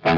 Hey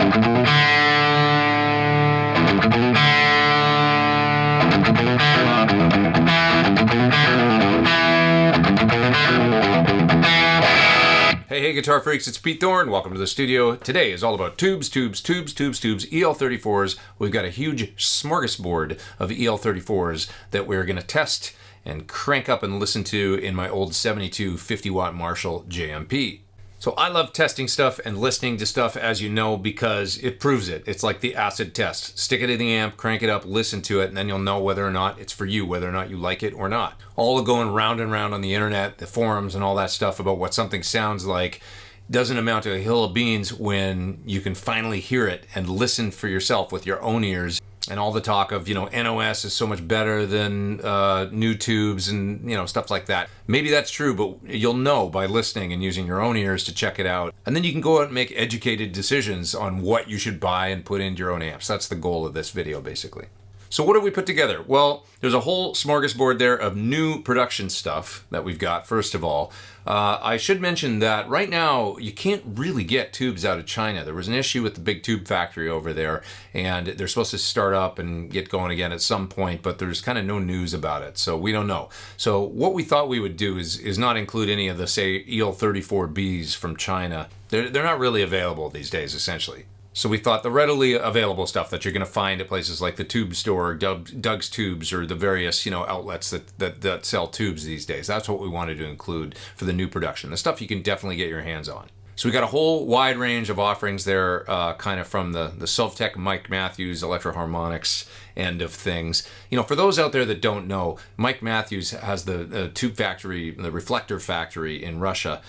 guitar freaks, it's Pete Thorn. Welcome to the studio. Today is all about tubes, EL34s. We've got a huge smorgasbord of EL34s that we're going to test and crank up and listen to in my old 72 50-watt Marshall JMP. So I love testing stuff and listening to stuff, as you know, because it proves it. It's like the acid test. Stick it in the amp, crank it up, listen to it, and then you'll know whether or not it's for you, whether or not you like it or not. All the going round and round on the internet, the forums and all that stuff about what something sounds like doesn't amount to a hill of beans when you can finally hear it and listen for yourself with your own ears. And all the talk of, NOS is so much better than new tubes and, stuff like that. Maybe that's true, but you'll know by listening and using your own ears to check it out. And then you can go out and make educated decisions on what you should buy and put into your own amps. That's the goal of this video, basically. So what have we put together? Well, there's a whole smorgasbord there of new production stuff that we've got, first of all. I should mention that right now, you can't really get tubes out of China. There was an issue with the big tube factory over there, and they're supposed to start up and get going again at some point, but there's kind of no news about it, so we don't know. So what we thought we would do is not include any of the, say, EL34Bs from China. They're not really available these days, essentially. So we thought the readily available stuff that you're going to find at places like the Tube Store, Doug's Tubes, or the various outlets that sell tubes these days. That's what we wanted to include for the new production. The stuff you can definitely get your hands on. So we got a whole wide range of offerings there, kind of from the Sovtek Mike Matthews Electro-Harmonics end of things. For those out there that don't know, Mike Matthews has the tube factory, the reflector factory in Russia.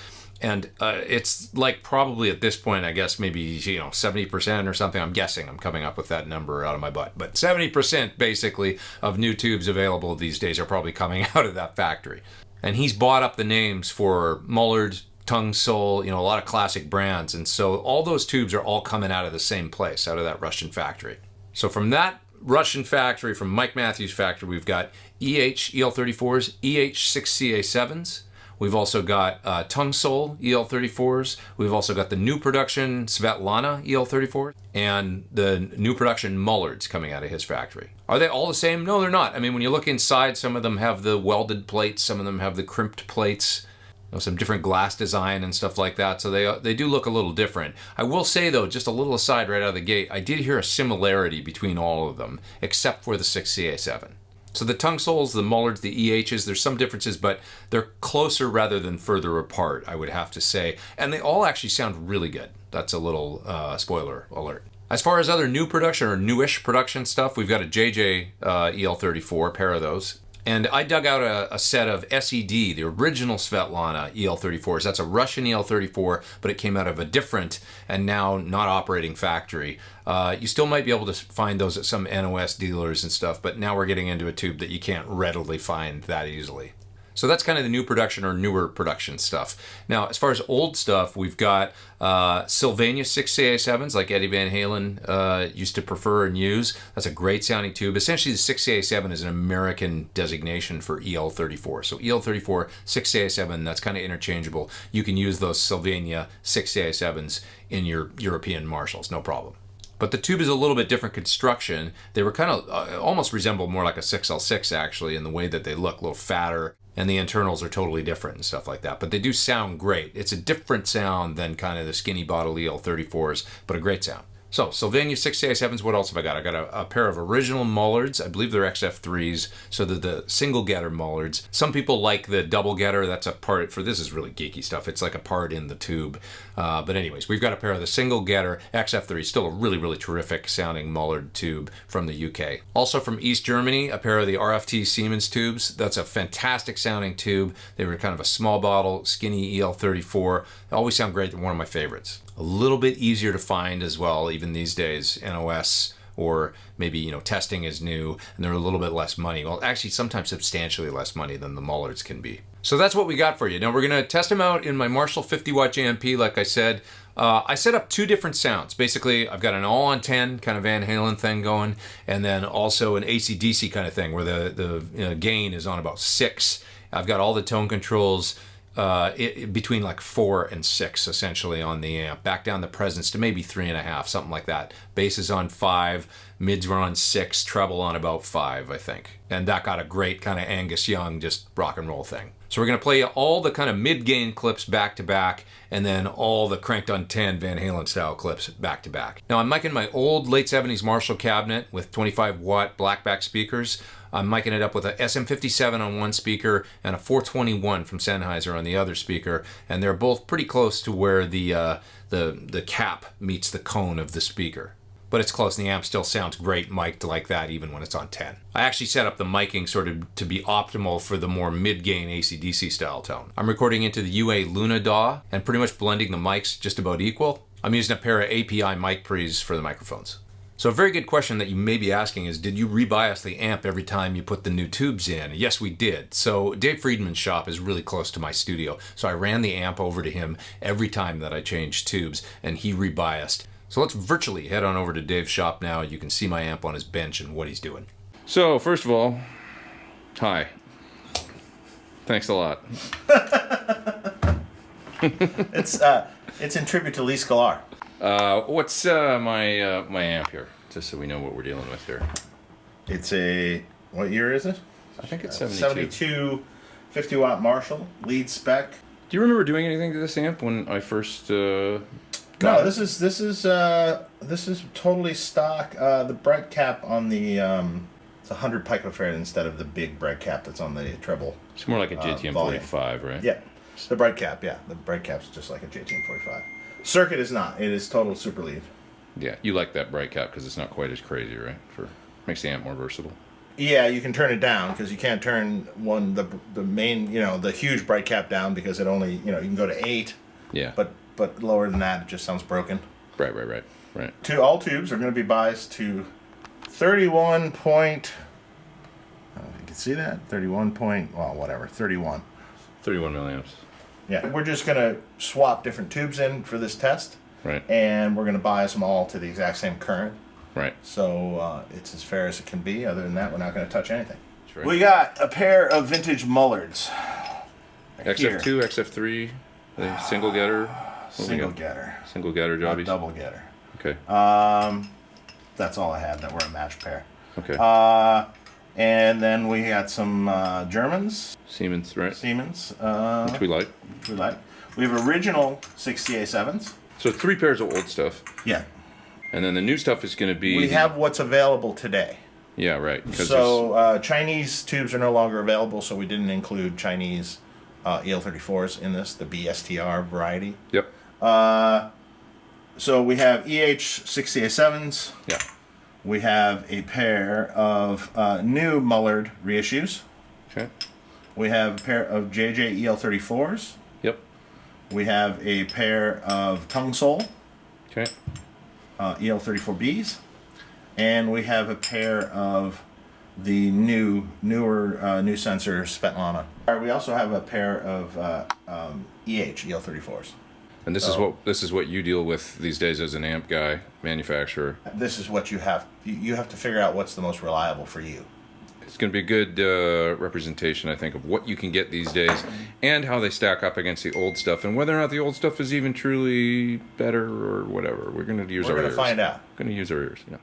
And it's like probably at this point, I guess maybe 70% or something. I'm guessing. I'm coming up with that number out of my butt. But 70% basically of new tubes available these days are probably coming out of that factory. And he's bought up the names for Mullard, Tung Sol, a lot of classic brands. And so all those tubes are all coming out of the same place, out of that Russian factory. So from that Russian factory, from Mike Matthews' factory, we've got EL34s, EH6CA7s. We've also got Tung Sol EL34s. We've also got the new production Svetlana EL34 and the new production Mullards coming out of his factory. Are they all the same? No, they're not. I mean, when you look inside, some of them have the welded plates, some of them have the crimped plates, some different glass design and stuff like that. So they do look a little different. I will say, though, just a little aside right out of the gate, I did hear a similarity between all of them, except for the 6CA7. So the Tung Sols, the Mullards, the EHs, there's some differences, but they're closer rather than further apart, I would have to say. And they all actually sound really good. That's a little spoiler alert. As far as other new production or newish production stuff, we've got a JJ EL34, a pair of those. And I dug out a set of SED, the original Svetlana EL34s. That's a Russian EL34, but it came out of a different and now not operating factory. You still might be able to find those at some NOS dealers and stuff, but now we're getting into a tube that you can't readily find that easily. So that's kind of the new production or newer production stuff. Now, as far as old stuff, we've got Sylvania 6CA7s, like Eddie Van Halen used to prefer and use. That's a great sounding tube. Essentially, the 6CA7 is an American designation for EL34. So EL34, 6CA7, that's kind of interchangeable. You can use those Sylvania 6CA7s in your European Marshalls, no problem. But the tube is a little bit different construction. They were kind of almost resemble more like a 6L6 actually in the way that they look, a little fatter, and the internals are totally different and stuff like that. But they do sound great. It's a different sound than kind of the skinny bottle EL34s, but a great sound. So, Sylvania 6CA7s, what else have I got? I got a pair of original Mullards. I believe they're XF3s, so they're the single getter Mullards. Some people like the double getter. That's a part for, this is really geeky stuff. It's like a part in the tube. But anyways, we've got a pair of the single getter XF3, still a really, really terrific sounding Mullard tube from the UK. Also from East Germany, a pair of the RFT Siemens tubes. That's a fantastic sounding tube. They were kind of a small bottle, skinny EL34. They always sound great. They're one of my favorites. A little bit easier to find as well, even these days, NOS, or maybe, testing is new, and they're a little bit less money. Well, actually, sometimes substantially less money than the Mullards can be. So that's what we got for you. Now, we're going to test them out in my Marshall 50-watt JMP, like I said. I set up two different sounds. Basically, I've got an all-on-10 kind of Van Halen thing going, and then also an AC/DC kind of thing, where the gain is on about 6. I've got all the tone controls between like 4 and 6 essentially on the amp. Back down the presence to maybe 3.5, something like that. Bass is on 5, mids were on 6, treble on about 5, I think. And that got a great kind of Angus Young, just rock and roll thing. So we're going to play all the kind of mid-gain clips back to back, and then all the cranked on 10 Van Halen style clips back to back. Now I'm micing my old late 70s Marshall cabinet with 25 watt blackback speakers. I'm micing it up with a SM57 on one speaker and a 421 from Sennheiser on the other speaker, and they're both pretty close to where the cap meets the cone of the speaker. But it's close, and the amp still sounds great mic'd like that even when it's on 10. I actually set up the miking sort of to be optimal for the more mid-gain AC/DC style tone. I'm recording into the UA Luna DAW and pretty much blending the mics just about equal. I'm using a pair of API mic pre's for the microphones. So a very good question that you may be asking is, did you rebias the amp every time you put the new tubes in? Yes, we did. So Dave Friedman's shop is really close to my studio, so I ran the amp over to him every time that I changed tubes, and he rebiased. So let's virtually head on over to Dave's shop now. You can see my amp on his bench and what he's doing. So first of all, hi. Thanks a lot. It's in tribute to Lee Sklar. What's my amp here? Just so we know what we're dealing with here. It's a, what year is it? I think it's 72. 72 50 watt Marshall, lead spec. Do you remember doing anything to this amp when I first No, this is totally stock. The bread cap on the it's 100 picofarad instead of the big bread cap that's on the treble. It's more like a JTM 45, right? Yeah, the bread cap. Yeah, the bread cap's just like a JTM 45. Circuit is not. It is total super lead. Yeah, you like that bright cap because it's not quite as crazy, right? Makes the amp more versatile. Yeah, you can turn it down because you can't turn the main, the huge bright cap down because it only, you can go to 8. Yeah. But lower than that, it just sounds broken. Right. All tubes are going to be biased to 31 point. I don't know if you can see that. 31 point. Well, whatever. 31. 31 milliamps. Yeah, we're just going to swap different tubes in for this test. Right. And we're going to bias them all to the exact same current. Right. So it's as fair as it can be. Other than that, we're not going to touch anything. Right. We got a pair of vintage Mullards. XF2, XF3, the single getter. Single getter. Single getter jobbies. Not double getter. Okay. That's all I had that were a match pair. Okay. And then we got some Germans. Siemens, right? Siemens. Which we like. We have original 60A7s. So 3 pairs of old stuff. Yeah. And then the new stuff is going to be... We have what's available today. Yeah, right. So Chinese tubes are no longer available, so we didn't include Chinese EL34s in this, the BSTR variety. Yep. So we have EH60A7s. Yeah. We have a pair of new Mullard reissues. Okay. We have a pair of JJ EL34s. Yep. We have a pair of Tung Sol Okay. EL34Bs. And we have a pair of the newer sensor Svetlana. We also have a pair of EL34s. And this is what you deal with these days as an amp guy, manufacturer. This is what you have to figure out what's the most reliable for you. It's going to be a good representation, I think, of what you can get these days and how they stack up against the old stuff and whether or not the old stuff is even truly better or whatever. We're going to use our ears. We're going to find out. Going to use our ears, yeah.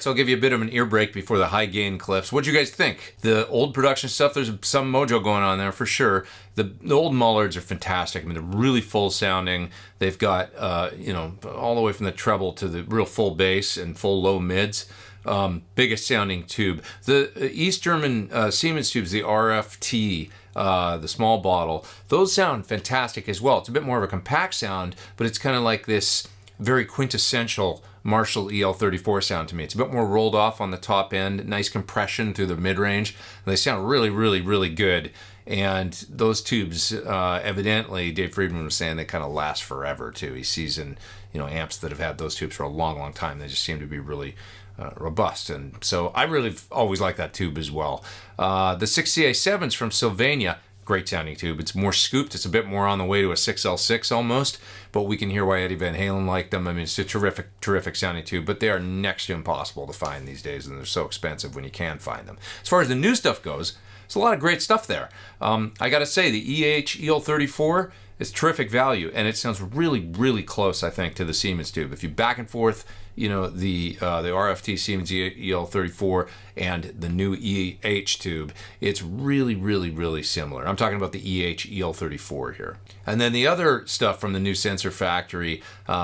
so I'll give you a bit of an ear break before the high gain clips. What'd you guys think? The old production stuff, there's some mojo going on there for sure. The old Mullards are fantastic. I mean, they're really full sounding. They've got, all the way from the treble to the real full bass and full low mids. Biggest sounding tube. The East German Siemens tubes, the RFT, the small bottle, those sound fantastic as well. It's a bit more of a compact sound, but it's kind of like this very quintessential Marshall EL34 sound to me. It's a bit more rolled off on the top end, nice compression through the mid-range. They sound really, really, really good. And those tubes, evidently, Dave Friedman was saying they kind of last forever too. He sees in amps that have had those tubes for a long, long time. They just seem to be really robust, and so I really always like that tube as well. The 6CA7s from Sylvania, great sounding tube. It's more scooped. It's a bit more on the way to a 6L6 almost, but we can hear why Eddie Van Halen liked them. I mean, it's a terrific, terrific sounding tube, but they are next to impossible to find these days, and they're so expensive when you can find them. As far as the new stuff goes, there's a lot of great stuff there. I gotta say, the EL34 is terrific value, and it sounds really, really close, I think, to the Siemens tube. If you back and forth, the RFT Siemens EL34 and the new EH tube, it's really, really, really similar. I'm talking about the EH EL34 here. And then the other stuff from the new sensor factory,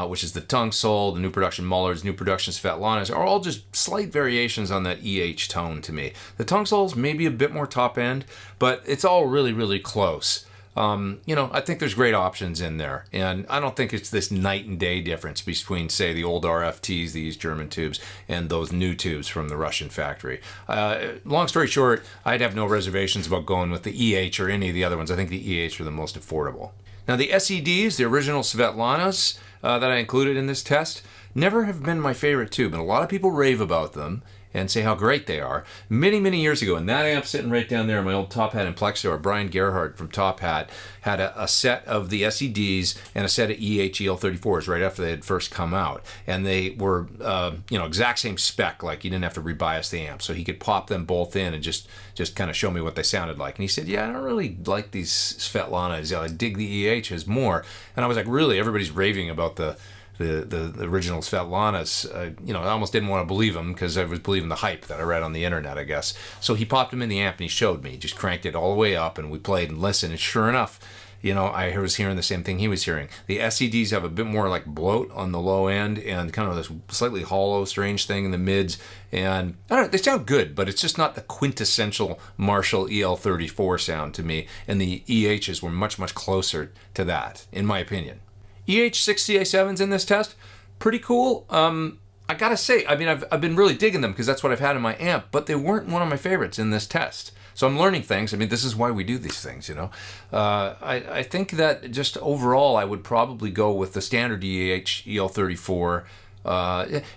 which is the Tung Sol, the new production Mullards, new production Svetlanas, are all just slight variations on that EH tone to me. The Tung Sol's maybe a bit more top end, but it's all really, really close. I think there's great options in there, and I don't think it's this night and day difference between, say, the old RFTs, the East German tubes, and those new tubes from the Russian factory. Long story short, I'd have no reservations about going with the EH or any of the other ones. I think the EH are the most affordable. Now, the SEDs, the original Svetlanas that I included in this test, never have been my favorite tube, and a lot of people rave about them and say how great they are. Many, many years ago, and that amp sitting right down there in my old Top Hat and Plex store, Brian Gerhardt from Top Hat had a set of the SEDs and a set of EH EL34s right after they had first come out. And they were, exact same spec, like you didn't have to rebias the amp. So he could pop them both in and just kind of show me what they sounded like. And he said, yeah, I don't really like these Svetlanas. I dig the EHs more. And I was like, really? Everybody's raving about the original Svetlanas. I almost didn't want to believe him because I was believing the hype that I read on the internet, I guess. So he popped them in the amp and he showed me. He just cranked it all the way up and we played and listened. And sure enough, I was hearing the same thing he was hearing. The SEDs have a bit more like bloat on the low end and kind of this slightly hollow, strange thing in the mids. And I don't know, they sound good, but it's just not the quintessential Marshall EL34 sound to me. And the EHs were much, much closer to that, in my opinion. EH6CA7s in this test, pretty cool. I gotta say, I mean, I've been really digging them because that's what I've had in my amp, but they weren't one of my favorites in this test. So I'm learning things. I mean, this is why we do these things, I think that just overall, I would probably go with the standard EH EL34.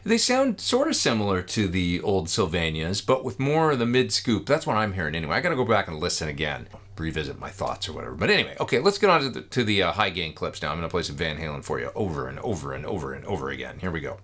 They sound sort of similar to the old Sylvanias, but with more of the mid scoop. That's what I'm hearing anyway. I gotta go back and listen again, revisit my thoughts or whatever. But anyway, okay, let's get on to the high gain clips now. I'm gonna play some Van Halen for you over and over and over and over again. Here we go.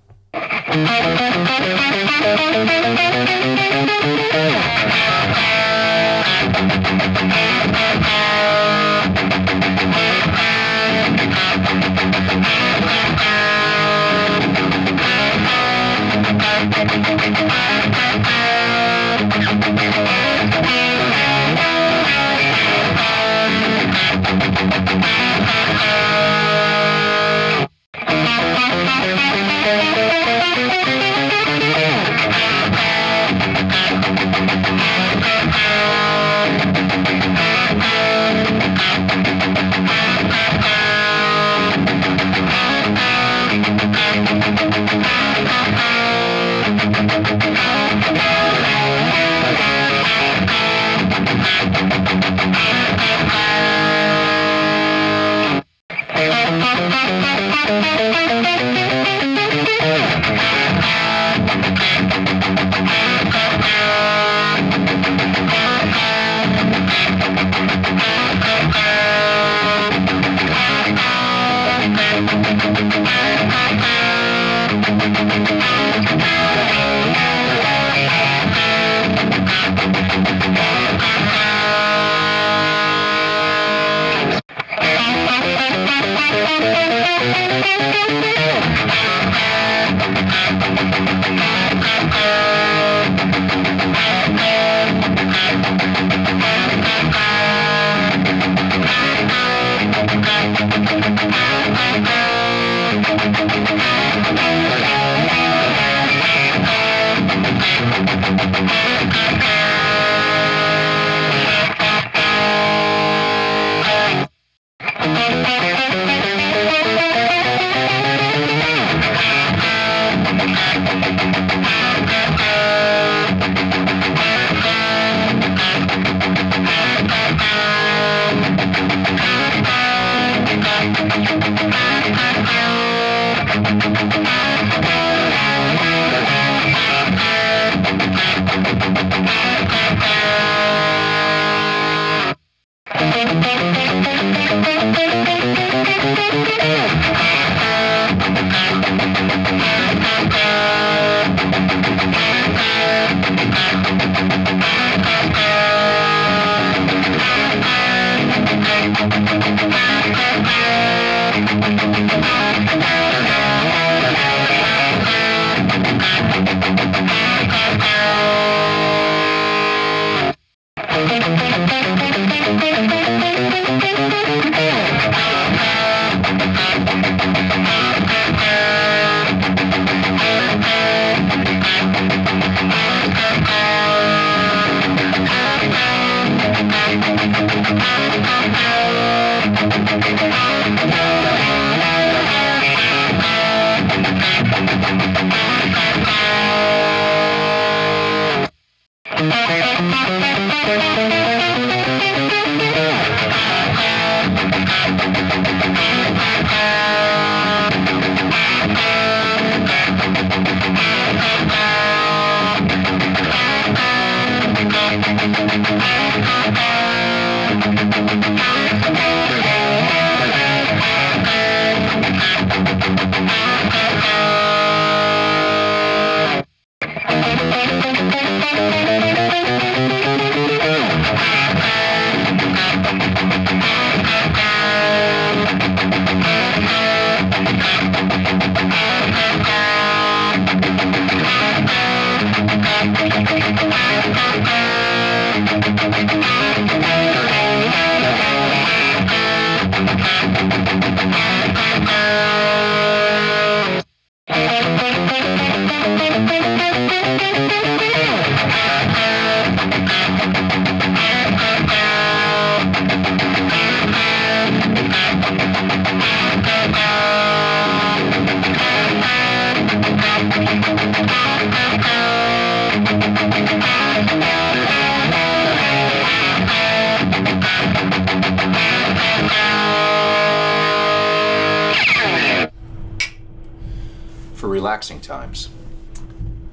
For relaxing times.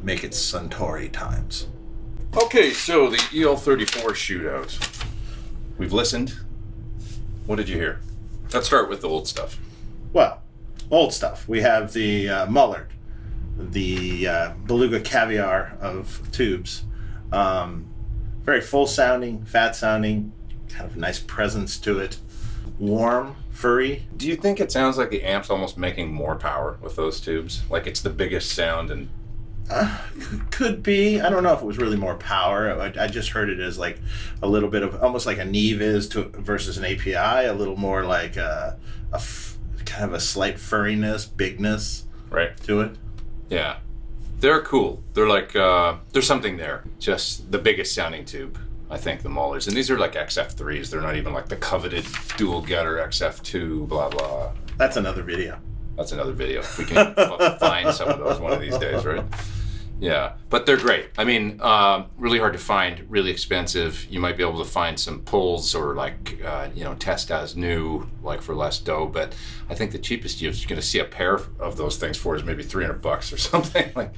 Make it Suntory times. Okay, so the EL34 shootout. We've listened. What did you hear? Let's start with the old stuff. Well, old stuff. We have the Mullard, the Beluga Caviar of tubes. Very full sounding, fat sounding, kind of a nice presence to it. Warm, furry. Do you think it sounds like the amp's almost making more power with those tubes? Like it's the biggest sound and... Could be. I don't know if it was really more power. I just heard it as like a little bit of almost like a Neve is to versus an API. A little more like kind of a slight furriness, bigness, right, to it. Yeah, they're cool. They're like there's something there. Just the biggest sounding tube, I think, the Mullers, and these are like XF3s. They're not even like the coveted dual gutter XF2. Blah blah. That's another video. That's another video. We can find some of those one of these days, right? Yeah, but they're great. I mean, really hard to find, really expensive. You might be able to find some pulls or like, test as new, like for less dough. But I think the cheapest you're going to see a pair of those things for is maybe $300 or something. Like,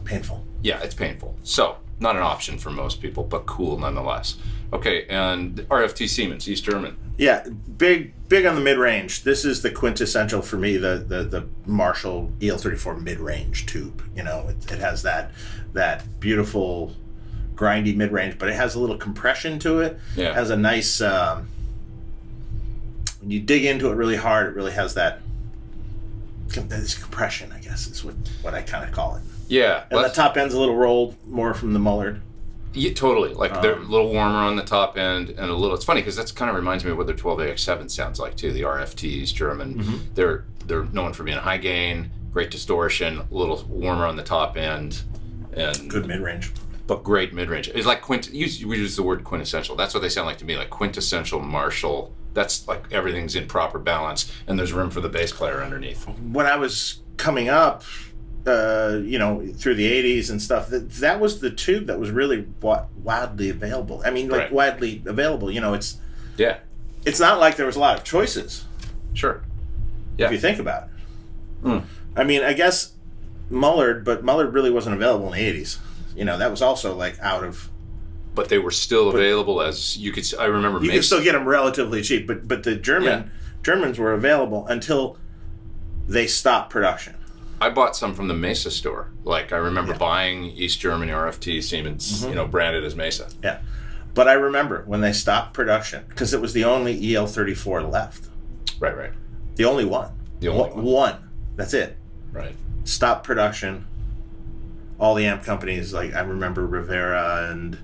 Painful. Yeah, it's painful. So not an option for most people, but cool nonetheless. Okay, and RFT Siemens, East German. Yeah, big on the mid-range. This is the quintessential for me, the Marshall EL34 mid-range tube. It has that beautiful grindy mid-range, but it has a little compression to it. Yeah. It has a nice when you dig into it really hard, it really has that this compression, I guess, is what I kind of call it. Yeah. And the top end's a little rolled more from the Mullard. Yeah, totally. Like they're a little warmer on the top end and a little. It's funny because that kind of reminds me of what their 12AX7 sounds like too. The RFTs, German. Mm-hmm. They're known for being high gain, great distortion, a little warmer on the top end, and good mid range. But great mid range. It's like we use the word quintessential. That's what they sound like to me. Like quintessential Marshall. That's like everything's in proper balance, and there's room for the bass player underneath. When I was coming up, through the 80s and stuff, that was the tube that was really widely available. I mean, like widely available. It's not like there was a lot of choices. Sure. Yeah. If you think about it. Mm. I mean, I guess Mullard really wasn't available in the 80s. That was also like out of. But they were still available as you could. I remember you could still get them relatively cheap, but the Germans were available until they stopped production. I bought some from the Mesa store. Like I remember buying East Germany RFT Siemens, branded as Mesa. Yeah, but I remember when they stopped production because it was the only EL34 left. Right. The only one. One. That's it. Right. Stopped production. All the amp companies, like I remember Rivera and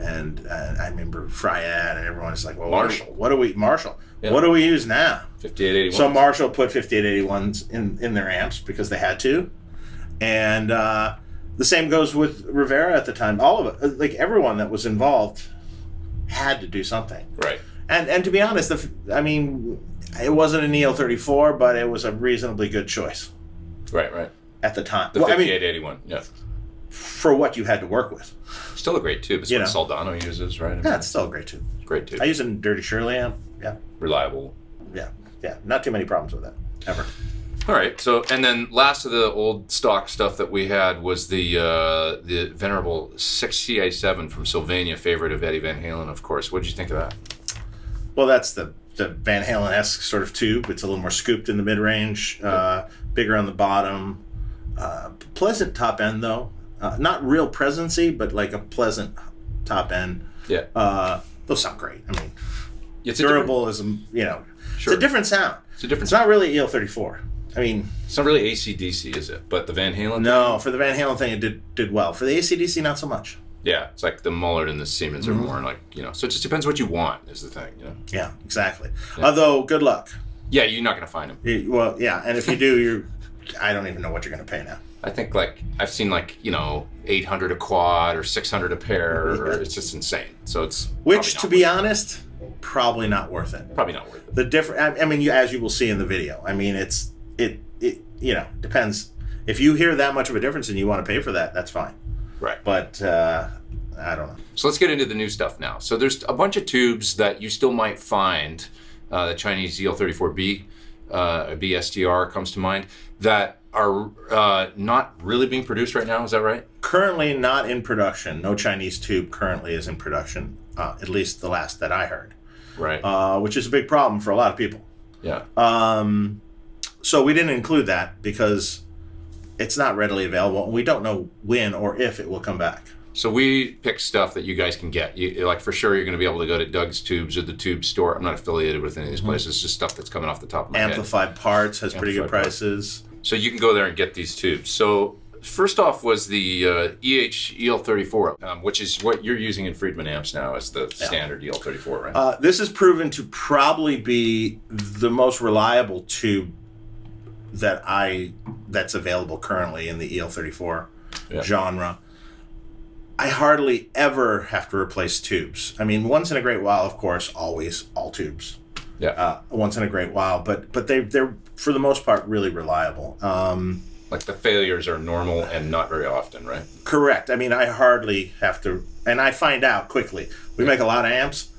I remember Fryad and everyone was like, well, Marshall. What do we use now? 5881. So Marshall put 5881s in their amps because they had to. And the same goes with Rivera at the time. All of it, like everyone that was involved had to do something. Right. And to be honest, it wasn't an EL34, but it was a reasonably good choice. Right. At the time. The 5881, yeah. For what you had to work with. Still a great tube. It's what Soldano uses, right? Yeah, it's still a great tube. Great tube. I use it in Dirty Shirley amp. Yeah. Reliable. Yeah. Not too many problems with that, ever. All right. So, and then last of the old stock stuff that we had was the venerable 6CA7 from Sylvania, favorite of Eddie Van Halen, of course. What did you think of that? Well, that's the Van Halen-esque sort of tube. It's a little more scooped in the mid-range, bigger on the bottom. Pleasant top end, though. Not real presency, but like a pleasant top end. Yeah. Those sound great. I mean, it's durable is, Sure. It's a different sound. It's not really EL34. I mean, it's not really AC/DC, is it? But the Van Halen. No, for the Van Halen thing, it did well. For the AC/DC, not so much. Yeah, it's like the Mullard and the Siemens are more like So it just depends what you want, is the thing. Yeah, exactly. Yeah. Although, good luck. Yeah, you're not going to find them. And if you do, I don't even know what you're going to pay now. I think I've seen 800 a quad or 600 a pair, or it's just insane. So it's to be honest, probably not worth it. Probably not worth it. The different. I mean, as you will see in the video. I mean, it depends. If you hear that much of a difference and you want to pay for that, that's fine. Right. But I don't know. So let's get into the new stuff now. So there's a bunch of tubes that you still might find. The Chinese EL34B, BSTR comes to mind, that are not really being produced right now. Is that right? Currently not in production. No Chinese tube currently is in production, at least the last that I heard. Right. Which is a big problem for a lot of people. Yeah. So we didn't include that because it's not readily available, and we don't know when or if it will come back. So we pick stuff that you guys can get. For sure, you're going to be able to go to Doug's Tubes or the Tube Store. I'm not affiliated with any of these places. It's just stuff that's coming off the top of my head. Amplified Parts has pretty good prices. So you can go there and get these tubes. So first off was the EL34, which is what you're using in Friedman amps now as the standard EL34, right? This is proven to probably be the most reliable tube that's available currently in the EL34 genre. I hardly ever have to replace tubes. I mean, once in a great while, of course, always all tubes. Yeah. Once in a great while, but they're for the most part really reliable. Like the failures are normal and not very often, right? Correct. I mean, I hardly have to, and I find out quickly. We make a lot of amps.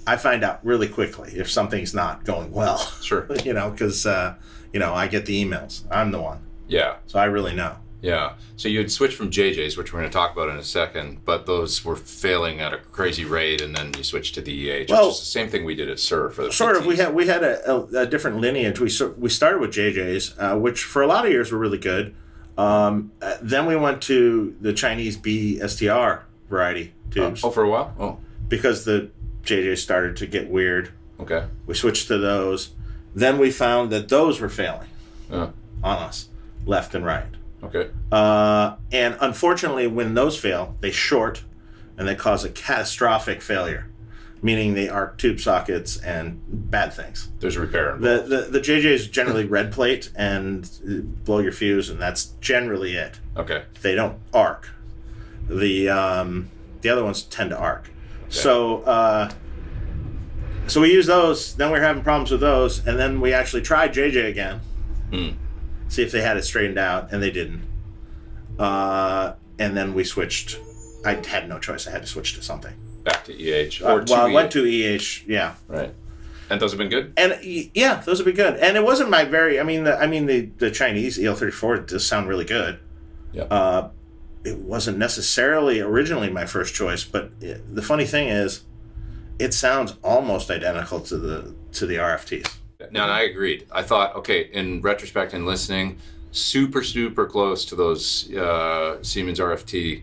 I find out really quickly if something's not going well. Sure. Because I get the emails. I'm the one. Yeah. So I really know. Yeah. So you had switched from JJ's, which we're going to talk about in a second, but those were failing at a crazy rate, and then you switched to the EH, which is the same thing we did at SIR for the sort PTs. of. We had a different lineage. We started with JJ's, which for a lot of years were really good. Then we went to the Chinese BSTR variety tubes. For a while? Oh. Because the JJ's started to get weird. Okay. We switched to those. Then we found that those were failing. on us, left and right. Okay. And unfortunately, when those fail, they short and they cause a catastrophic failure, meaning they arc tube sockets and bad things. There's a repair involved. The JJ is generally red plate and blow your fuse, and that's generally it. Okay. They don't arc. The other ones tend to arc. Okay. So we use those. Then we're having problems with those, and then we actually tried JJ again. See if they had it straightened out, and they didn't. And then we switched. I had no choice. I had to switch to something. Back to EH. I went to EH, yeah. Right. And those have been good? And yeah, those have been good. And it wasn't my very, the Chinese EL34 does sound really good. Yeah. It wasn't necessarily originally my first choice, but the funny thing is, it sounds almost identical to the RFTs. No, and I agreed. I thought, okay, in retrospect and listening, super, super close to those Siemens RFT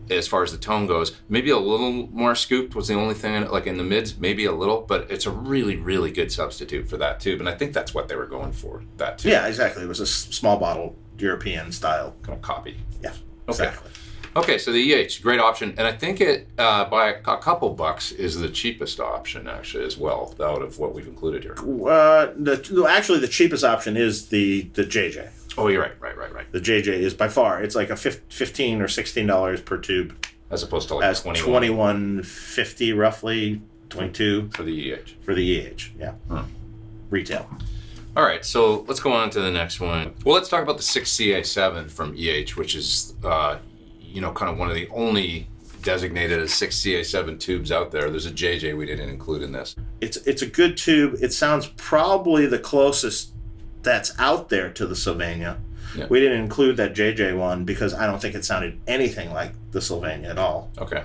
as far as the tone goes. Maybe a little more scooped was the only thing, like in the mids, maybe a little, but it's a really, really good substitute for that tube. And I think that's what they were going for, that tube. Yeah, exactly. It was a small bottle, European style. Kind of copy. Yeah, okay. Exactly. Okay, so the EH, great option. And I think it, by a couple bucks, is the cheapest option, actually, as well, out of what we've included here. Actually, the cheapest option is the JJ. Oh, you're right. The JJ is by far, it's like a $15 or $16 per tube. As opposed to like $21.50 roughly, 22 for the EH. For the EH, yeah. Retail. All right, so let's go on to the next one. Well, let's talk about the 6CA7 from EH, which is, kind of one of the only designated as 6CA7 tubes out there. There's a JJ we didn't include in this. It's a good tube. It sounds probably the closest that's out there to the Sylvania. Yeah. We didn't include that JJ one because I don't think it sounded anything like the Sylvania at all. Okay.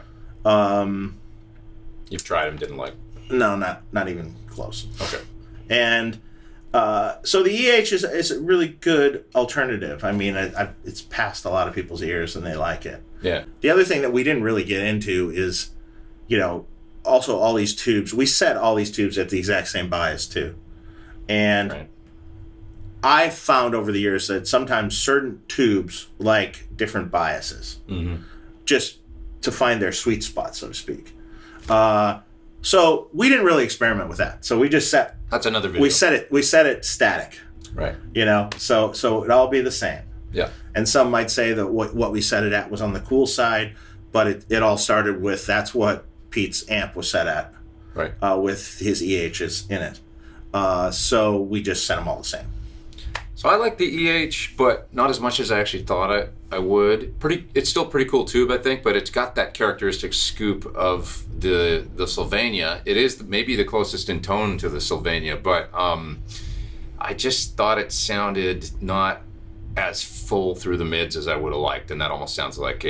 You've tried them, didn't like? No, not even close. Okay. And so the EH is a really good alternative. I mean, it's passed a lot of people's ears and they like it. Yeah. The other thing that we didn't really get into is, also all these tubes. We set all these tubes at the exact same bias too. And right. I've found over the years that sometimes certain tubes like different biases, just to find their sweet spot, so to speak. So we didn't really experiment with that. So we just set. That's another video. We set it static. Right. So it'd all be the same. Yeah. And some might say that what we set it at was on the cool side, but it all started with that's what Pete's amp was set at. Right. With his EHs in it. So we just set them all the same. So I like the EH, but not as much as I actually thought I would. It's still pretty cool tube, I think, but it's got that characteristic scoop of the Sylvania. It is maybe the closest in tone to the Sylvania, but I just thought it sounded not as full through the mids as I would have liked, and that almost sounds like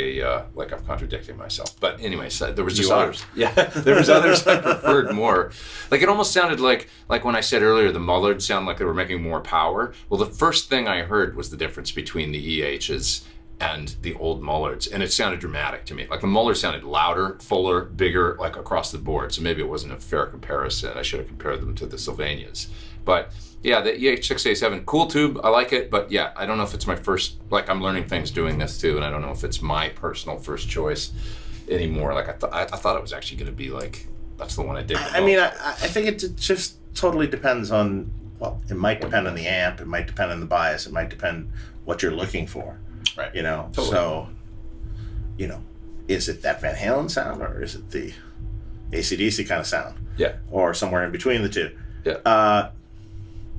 like I'm contradicting myself. But anyway, so there was just others. Yeah, there was others I preferred more. Like it almost sounded like when I said earlier the Mullard sounded like they were making more power. Well, the first thing I heard was the difference between the EHs and the old Mullards, and it sounded dramatic to me. Like the Mullard sounded louder, fuller, bigger, like across the board. So maybe it wasn't a fair comparison. I should have compared them to the Sylvanias, but. Yeah, the EH6A7, cool tube, I like it, but yeah, I don't know if it's my first, like I'm learning things doing this too, and I don't know if it's my personal first choice anymore. Like I thought it was actually going to be like, that's the one I did. I mean, I think it just totally depends on, well, it might depend on the amp, it might depend on the bias, it might depend what you're looking for. Right. Totally. So, is it that Van Halen sound or is it the AC/DC kind of sound? Yeah. Or somewhere in between the two? Yeah.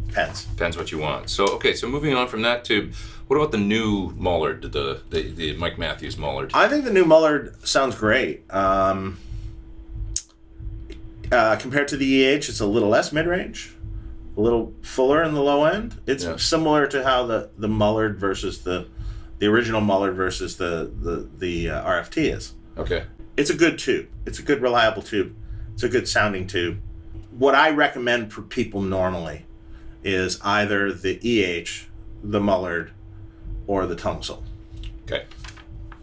Depends what you want. So moving on from that tube, what about the new Mullard, the Mike Matthews Mullard? I think the new Mullard sounds great. Compared to the EH, it's a little less mid-range, a little fuller in the low end. It's similar to how the Mullard versus the original Mullard versus the RFT is. Okay. It's a good tube. It's a good, reliable tube. It's a good sounding tube. What I recommend for people normally is either the EH, the Mullard, or the Tung Sol. Okay.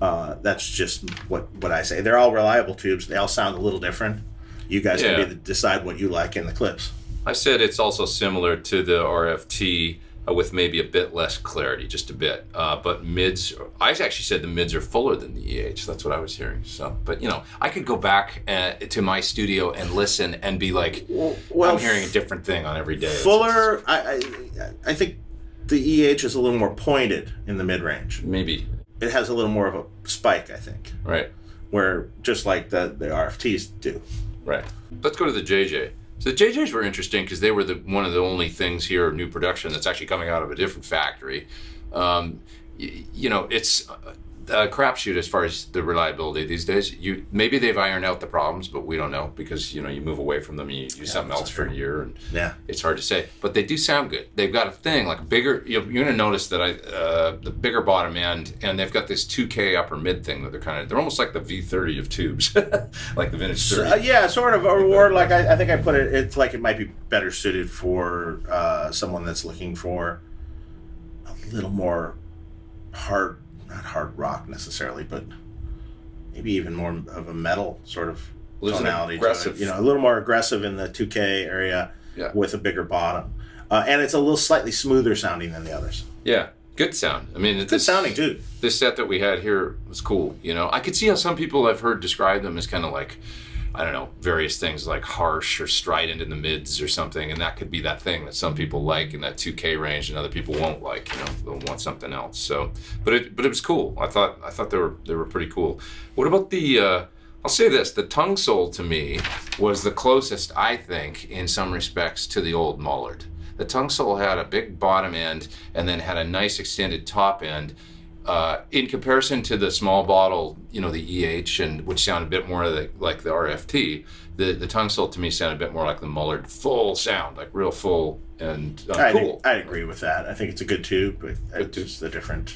That's just what I say. They're all reliable tubes. They all sound a little different. You guys can decide what you like in the clips. I said it's also similar to the RFT with maybe a bit less clarity, just a bit. But mids, I actually said the mids are fuller than the EH. That's what I was hearing. So, but I could go back to my studio and listen and be like, I'm hearing a different thing on every day. Fuller, I think the EH is a little more pointed in the mid range. Maybe it has a little more of a spike, I think. Right. Where just like the RFTs do. Right. Let's go to the JJ. So the JJs were interesting because they were one of the only things here, new production, that's actually coming out of a different factory. It's a crapshoot as far as the reliability these days. Maybe they've ironed out the problems, but we don't know because you move away from them and you use something else for a year, and it's hard to say. But they do sound good. They've got a thing like a bigger. You're going to notice that the bigger bottom end, and they've got this 2K upper mid thing that they're almost like the V30 of tubes, like the vintage 30. Yeah, sort of, or like I think I put it. It's like it might be better suited for someone that's looking for a little more hard. Not hard rock necessarily, but maybe even more of a metal sort of tonality to it. A little more aggressive in the 2K area with a bigger bottom. And it's a little slightly smoother sounding than the others. Yeah, good sound. I mean, good sounding too. This set that we had here was cool. I could see how some people I've heard describe them as kind of like, I don't know, various things like harsh or strident in the mids or something, and that could be that thing that some people like in that 2K range and other people won't like. They'll want something else. So, but it was cool. I thought they were pretty cool. What about the? I'll say this: the Tung Sol to me was the closest, I think, in some respects, to the old Mullard. The Tung Sol had a big bottom end and then had a nice extended top end. In comparison to the small bottle, the EH, and which sounded a bit more like the RFT, the Tung Sol to me sounded a bit more like the Mullard full sound, like real full and cool. I agree with that. I think it's a good tube, but it's just a different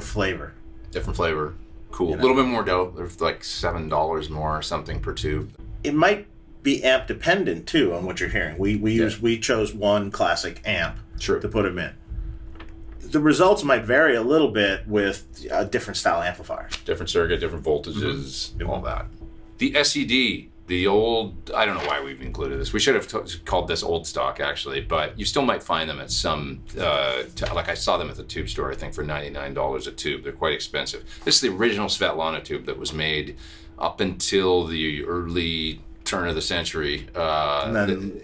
flavor. Different flavor, cool. A little bit more dough. There's like $7 more or something per tube. It might be amp dependent too on what you're hearing. We chose one classic amp to put them in. The results might vary a little bit with different style amplifiers. Different circuit, different voltages, all that. The SED, the old, I don't know why we've included this. We should have called this old stock, actually, but you still might find them at some, like I saw them at the tube store, I think, for $99 a tube. They're quite expensive. This is the original Svetlana tube that was made up until the early turn of the century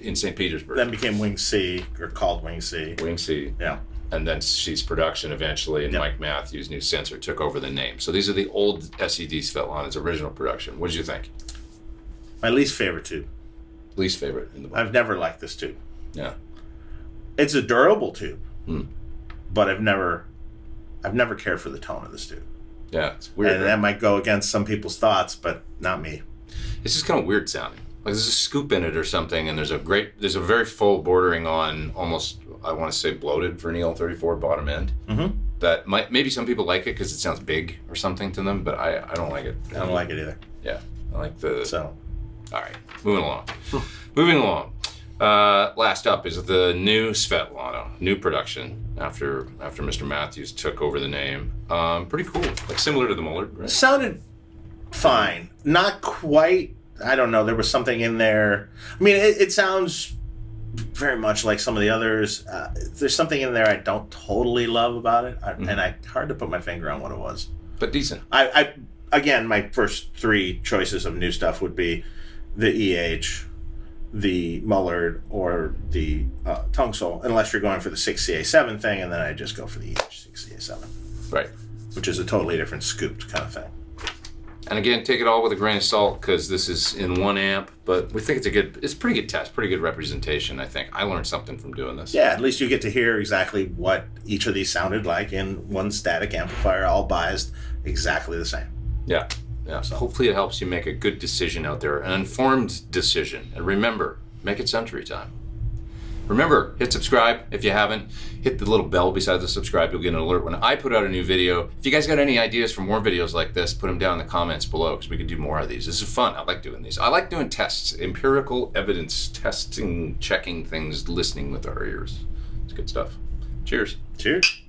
in St. Petersburg. Then became Wing C, or called Wing C. Wing C. Yeah. And then ceased production eventually, and Mike Matthews, new censor, took over the name. So these are the old SED Svetlana's original production. What did you think? My least favorite tube. Least favorite in the book. I've never liked this tube. Yeah. It's a durable tube, but I've never cared for the tone of this tube. Yeah, it's weird. And that might go against some people's thoughts, but not me. It's just kind of weird sounding. Like there's a scoop in it or something, and there's a very full bordering on almost, I want to say, bloated for an EL34 bottom end. Mm-hmm. That maybe some people like it because it sounds big or something to them, but I don't like it. I don't like it either. Yeah, I like the. So, all right, moving along. Last up is the new Svetlana, new production after Mr. Matthews took over the name. Pretty cool, like similar to the Mullard, right? Sounded fine, not quite. I don't know. There was something in there. I mean, it sounds very much like some of the others. There's something in there I don't totally love about it, and hard to put my finger on what it was. But decent. I again, my first three choices of new stuff would be the EH, the Mullard, or the Tung Sol, unless you're going for the 6CA7 thing, and then I just go for the EH 6CA7. Right. Which is a totally different scooped kind of thing. And again, take it all with a grain of salt because this is in 1 amp, but we think it's a pretty good test, pretty good representation, I think. I learned something from doing this. Yeah, at least you get to hear exactly what each of these sounded like in one static amplifier, all biased exactly the same. Yeah. So hopefully it helps you make a good decision out there, an informed decision. And remember, make it Suntory time. Remember, hit subscribe if you haven't. Hit the little bell beside the subscribe. You'll get an alert when I put out a new video. If you guys got any ideas for more videos like this, put them down in the comments below because we could do more of these. This is fun. I like doing these. I like doing tests, empirical evidence, testing, checking things, listening with our ears. It's good stuff. Cheers. Cheers.